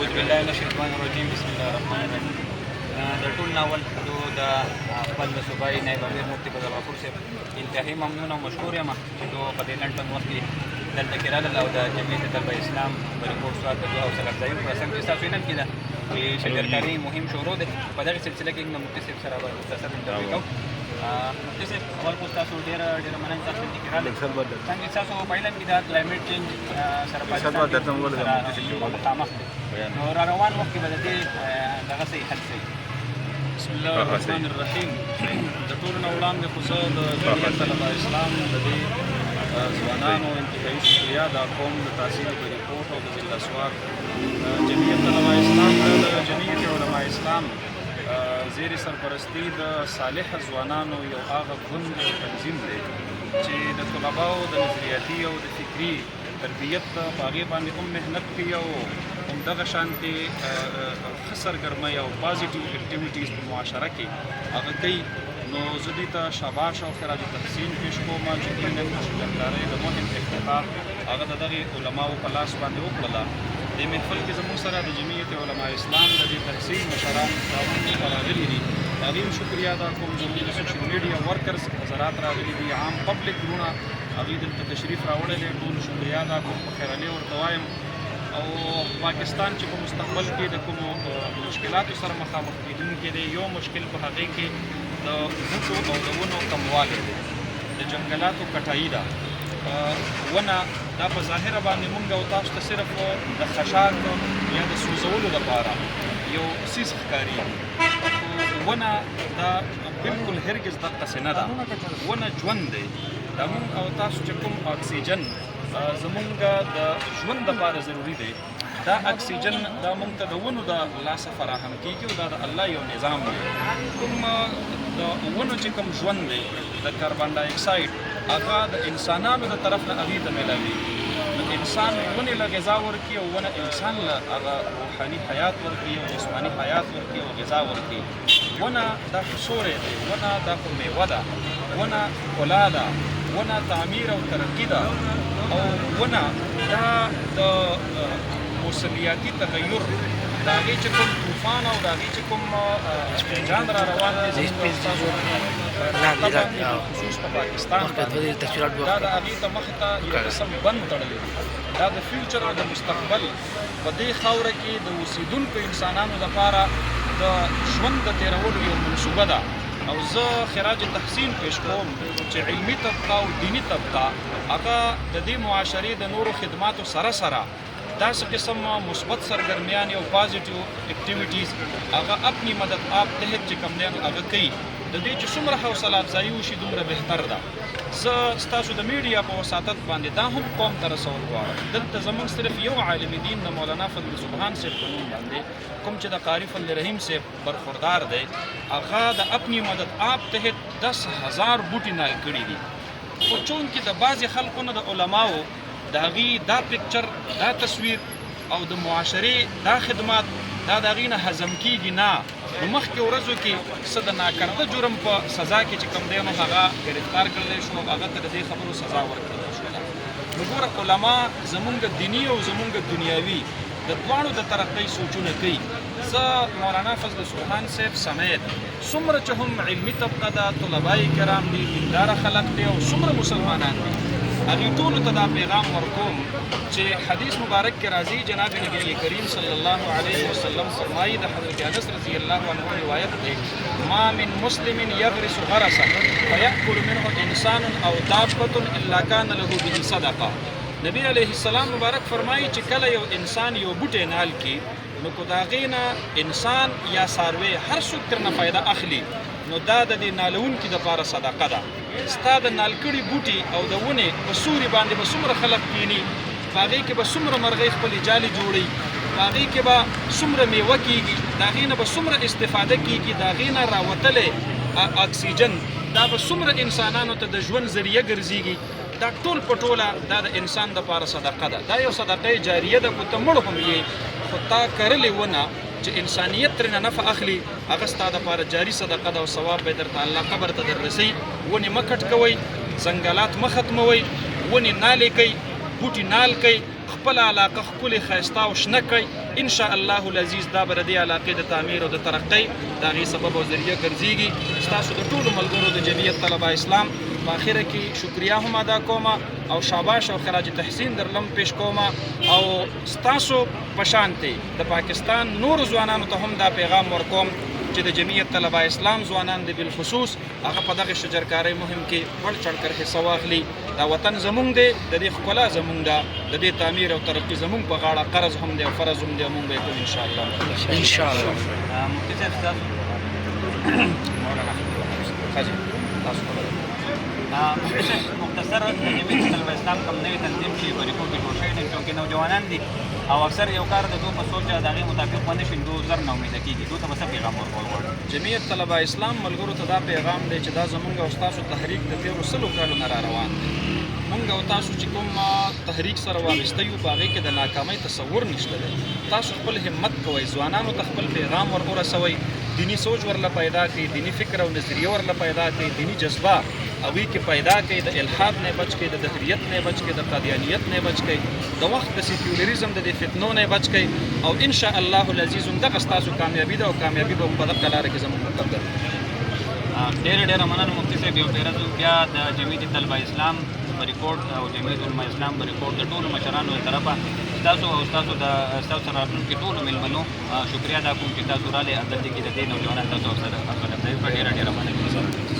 اعوذ بالله من الشیطان الرجیم بسم الله الرحمن الرحیم. د ټول ناول د خپل صوبایي نایب امیر مفتي فضل غفور صاحب انتهایی ممنون او مشکور یم چې دو په دې لنډ وخت کې دلته کې راغلل او د جمعیت طلبه اسلام په رپورټ سوال د دعا او سره ځای په څنګه چې تاسو علم کې ده چې شجرکاري مهم شروع ده په دغه سلسله کې د مفتي صاحب سره مختصر انټرویو کوو. مفتي صاحب اول خو تاسو ډېره مننه تاسو دلته کې راغلل. څنګه تاسو په علم کې د کلایمټ چینج سره مخامخ دي نو را روان وخت کې به د دې دغه څه حل شي. بسم الله الرحمن الرحیم. د ټولو نه وړاندې خو زه د جمعیت طلبه اسلام د دې ځوانانو انتهایي شکریه دا کوم د تحصیل په ریپورټ او د ضلع سوار جمعیت طلبه اسلام د جمعیت علما اسلام زیر سرپرستی د صالح ځوانانو یو هغه ګوند تنظیم دی چې د طلباو د نظریاتي او د فکري تربیت په هغې باندې هم محنت کوي او همدغه شانتې ښه سرګرمۍ او پازیټیو اکټیویټیز په معاشره کې هغه کوي. نو زه دې ته شاباش او خراج تحسین پیش کوم چې دې نن شجرکارۍ د مهم افتتاح هغه د دغې علماو په لاس باندې وکړله. دې محفل کې زموږ سره د جمعیت علما اسلام د دې تحصیل مشران راغلي دي، هغې هم شکریه ادا کوم. زموږ د سوشل میډیا ورکرز حضرات راغلي دي، عام پبلک ورونه هغوی دلته تشریف راوړی دی، ټول شکریه ادا کوم، په خیرالې ورته وایم. او پاکستان چې په مستقبل کې د کومو مشکلاتو سره مخامخ کېدونکی دی، یو مشکل په هغې کې د بوټو او د ونو کموالی دی، د جنګلاتو کټایي ده. ونه دا په ظاهره باندې مونږ او تاسو ته صرف د خشاک یا د سوځولو لپاره یو څیز ښکارېږي، خو ونه دا بلکل هرګز دقسې نه ده. ونه ژوند دی، دا مونږ او تاسو چې کوم اکسیجن زمونږ د ژوند لپاره ضروري دی، دا اکسیجن دا مونږ ته د ونو د لاسه فراهم کېږي او دا د الله یو نظام دی. کوم د ونو چې کوم ژوند دی د کاربن ډای اکساید هغه د انسانانو د طرف نه هغې ته میلاوېږي. نو انسان ونې له غذا ورکړي او ونه انسان له هغه روحاني حیات ورکړي او جسماني حیات ورکړي او غذا ورکړي. ونه دا خو سوری دی، ونه دا خو میوه ده، ونه ښکلا ده، ونه تعمیر او ترقي ده، او ونه دا د موسمیاتي تغیر د هغې چې کوم طوفان او د هغې چې کوم سپینجان را روان دی خصوص په پاکستان باندې دا د هغې ته مخې ته یو قسم بند تړلی دی. دا د فیوچر او د مستقبل په دې خاوره کې د اوسېدونکو انسانانو لپاره د ژوند د تېرولو یو منصوبه ده. او زه خراج تحسین پیش کوم چې علمي طبقه او دینی طبقه هغه د دې معاشرې د نورو خدماتو سره سره داسې قسم مثبت سرګرمیان او پازیټیو اکټیویټیز هغه اپنی مدد آپ تحت چې کوم دی هغه کوي. د دې چې څومره حوصله افزایي وشي دومره بهتر ده. زه ستاسو د میډیا په وساطت باندې دا هم قوم ته رسول غواړم، دلته زموږ صرف یو عالم دین د مولانا فضل سبحان صاحب په نوم باندې کوم چې د قاری فضل رحیم صاحب برخوردار دی، هغه د اپنی مدد آپ تحت 10,000 بوټي نال کړي دي. خو چونکې د بعضې خلکو نه د علماو د هغې دا پکچر، دا تصویر او د معاشرې دا خدمات دا د هغې نه هضم کېږي نه، نو مخکې ورځو کې څه د ناکرده جرم په سزا کې چې کوم دی نو هغه ګرفتار کړلی شو او هغه ته د دې خبرو سزا ورکړل شوله. نو ګوره علما زمونږ دیني او زمونږ دنیاوي د دواړو د ترقۍ سوچونه کوي. زه مولانا فضل سبحان صاحب سمیت څومره چې هم علمي طبقه ده، طلبای کرام دي، دینداره خلق دي او څومره مسلمانان دي، هغې ټولو ته دا پیغام ورکوم چې حدیث مبارک کې راځي، جناب نبی کریم صلی الله علیه وسلم فرمایي، د حضرت انس رضی الله عنه روایت دی، ما من مسلم یغرس غرسا فیأکل منه انسان او دابة الا کان له به صدقه. نبی علیه السلام مبارک فرمایي چې کله یو انسان یو بوټی نال کړي نو که د هغې نه انسان یا څاروی هر څوک ترنه فایده اخلي نو دا د دې نالونکي دپاره صدقه ده. ستا د نال کړي بوټي او د ونې په سوري باندې به څومره خلک کښېني، په هغې کې به څومره مرغۍ خپلې جالې جوړوي، په هغې کې به څومره میوه کېږي، د هغې نه به څومره استفاده کېږي، د هغې نه راوتلی اکسیجن دا به څومره انسانانو ته د ژوند ذریعه ګرځېږي. دا ټول په ټوله دا د انسان دپاره صدقه ده. دا یو صدقه جاریه ده، خو ته مړ هم یې، خو تا کرلې ونه چې انسانیت ترېنه نفع اخلي هغه ستا دپاره جاري صدقه ده او ثواب به یې درته الله قبر ته در رسوي. ونې مه کټ کوئ، ځنګلات مه ختموئ، ونې نالې کوئ، بوټي نال کوئ، خپل علاقه ښکلې ښایسته او شنه کړئ. ان شاء الله العزیز دا به د دې علاقې د تعمیر او د ترقۍ د هغې سبب او ذریعه ګرځېږي. ستاسو د ټولو ملګرو د جمعیت طلبه اسلام په اخره کې شکریه هم ادا کوم او شاباش او خراج تحسین درلم پیش کوم او ستاسو په شانتې د پاکستان نور ځوانانو ته هم دا پیغام ورکوم چې د جمعیت طلبه اسلام ځوانان د بالخصوص هغه په دغه شجرکارۍ مهم کې بړ چړ کر حصه واخلي. دا وطن زمونږ دی، د دې ښکلا زمونږ ده، د دې تعمیر او ترقي زمونږ په غاړه قرض هم دی او فرض هم دی او مونږ به یې کوو انشاءالله. انشاءالله. مفتي صاحب ستاسو مفتي صاحب مختصر د جمعیت طلبه اسلام کوم نوی تنظیم چې په ریپورټ کې جوړ شوی دی چونکې نوجوانان دي او اکثر یو کار د دوی په سوچ د هغې مطابق ونه شي دوی زر ناامیده کېږي. دوی ته به څه پیغام ورکول غواړي؟ جمعیت طلبه اسلام ملګرو ته دا پیغام دی چې دا زمونږ او ستاسو تحریک د تېرو 100 کالو نه را روان دی. مونږ او تاسو چې کوم تحریک سره وابسته یو په هغې کې د ناکامۍ تصور نشته دی. تاسو خپل همت کوئ، ځوانانو ته خپل پیغام ورسوئ، دینی سوچ ورله پیدا کړئ، دینی فکر او نظریه ورله پیدا کړئ، دینی جذبه هغوی کې پیدا کړئ، د الحاد نه بچ کړئ، د دهریت نه بچ کړئ، د قادیانیت نه بچ کړئ، د وخت د سیکولریزم د دې فتنو نه بچ کړئ او ان شاء الله العزیز همدغه ستاسو کامیابي ده او کامیابي به په دغه لاره کې زموږ مقدر ده. ډېره مننه مفتي صاحب. یو ډېره بیا د جمعیت طلبه اسلام په ریپورټ او جمعیت علما اسلام په ریپورټ د ټولو مشرانو له طرفه ستاسو او ستاسو سره راتلونکي ټولو مېلمنو شکریه ادا کوم چې تاسو راغلئ. دلته کې د دې نوجوانانو تاسو سره ډېره مننه.